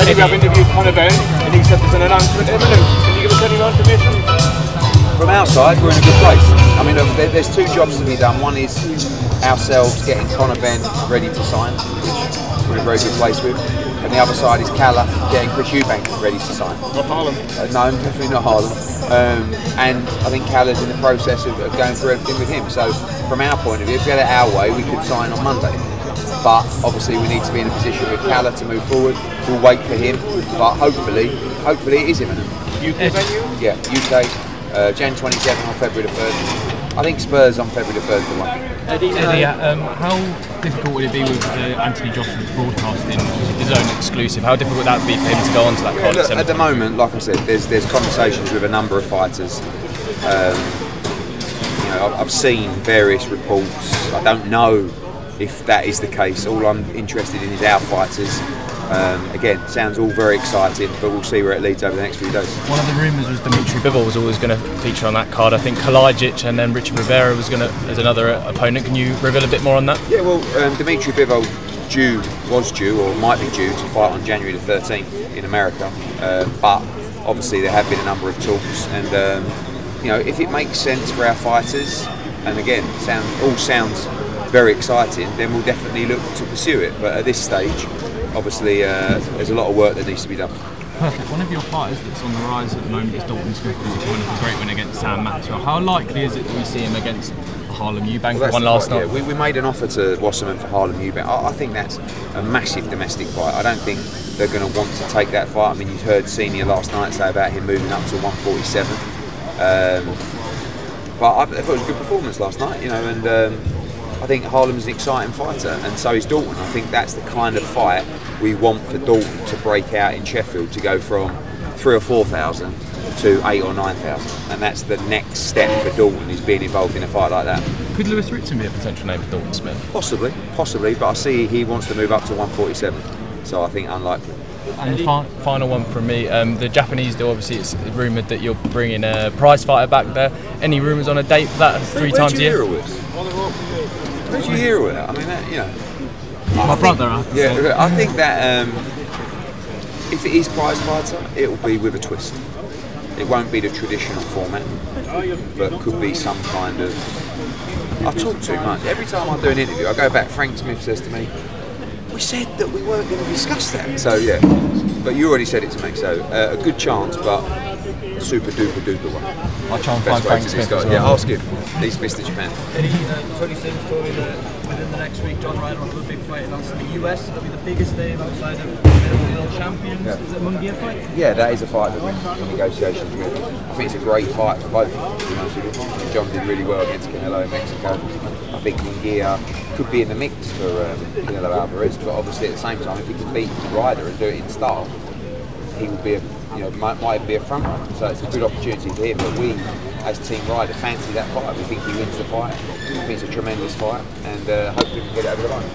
Anyway, I've interviewed Conor Benn, and he said there's an announcement imminent. Can you give us any more information? From our side, we're in a good place. I mean, there's two jobs to be done. One is ourselves getting Conor Benn ready to sign, which we're in a very good place with. And the other side is Calla getting Chris Eubank ready to sign. Not Harlem? No, definitely not Harlem. And I think Calla's in the process of going through everything with him. So from our point of view, if we had it our way, we could sign on Monday. But obviously we need to be in a position with Calla to move forward. We'll wait for him, but hopefully it is imminent. UK venue? Yeah, UK. Jan 27 on February the 3rd. I think Spurs on February the 3rd for one. Eddie, how difficult would it be with Anthony Joshua's broadcasting, his own exclusive? How difficult would that be for him to go onto that card? Look, at the moment, like I said, there's conversations with a number of fighters. You know, I've seen various reports. I don't know if that is the case. All I'm interested in is our fighters. Again, sounds all very exciting, but we'll see where it leads over the next few days. One of the rumours was Dimitri Bivol was always going to feature on that card. I think Kalajic and then Richard Rivera was going to as another opponent. Can you reveal a bit more on that? Yeah, well, Dimitri Bivol was due or might be due to fight on January the 13th in America, but obviously there have been a number of talks, and you know, if it makes sense for our fighters, and again, all sounds very exciting, then we'll definitely look to pursue it. But at this stage, obviously, there's a lot of work that needs to be done. Perfect. One of your fighters that's on the rise at the moment is Dalton Smith, who's a wonderful great win against Sam Maxwell. How likely is it that we see him against Harlem Eubank? Well, one last night. Yeah, we made an offer to Wasserman for Harlem Eubank. I think that's a massive domestic fight. I don't think they're going to want to take that fight. I mean, you heard Senior last night say about him moving up to 147. But I thought it was a good performance last night, you know, and I think Harlem's an exciting fighter, and so is Dalton. I think that's the kind of fight we want for Dalton to break out in Sheffield, to go from 3,000 or 4,000 to 8,000 or 9,000, and that's the next step for Dalton, is being involved in a fight like that. Could Lewis Ritson be a potential name for Dalton Smith? Possibly, but I see he wants to move up to 147, so I think unlikely. And the final one from me, the Japanese deal, obviously it's rumoured that you're bringing a prize fighter back there. Any rumours on a date for that? Three times a year? Where'd you hear all that? I mean, that, you know. My brother. I think that if it is prize fighter, it will be with a twist. It won't be the traditional format, but could be some kind of. I talk too much. Every time I do an interview, I go back. Frank Smith says to me, "We said that we weren't going to discuss that." So yeah, but you already said it to me. So a good chance, but a super duper one. I'll try and find Frank Smith. Yeah, ask him. He's Mr. Japan. Tony Sims told me that within the next week, John Ryder will have a big fight announced in the US. It'll be the biggest name outside of world champions. Yeah. Is it a Mungia fight? Yeah, that is a fight that we're in negotiations with. I think it's a great fight for both. You know, John did really well against Canelo in Mexico. I think Mungia could be in the mix for Canelo Alvarez, but obviously at the same time, if he can beat Ryder and do it in style, he would be might be a front runner. So it's a good opportunity for him. But we, as Team Ryder, fancy that fight. We think he wins the fight. I think it's a tremendous fight, and hopefully we can get it over the line.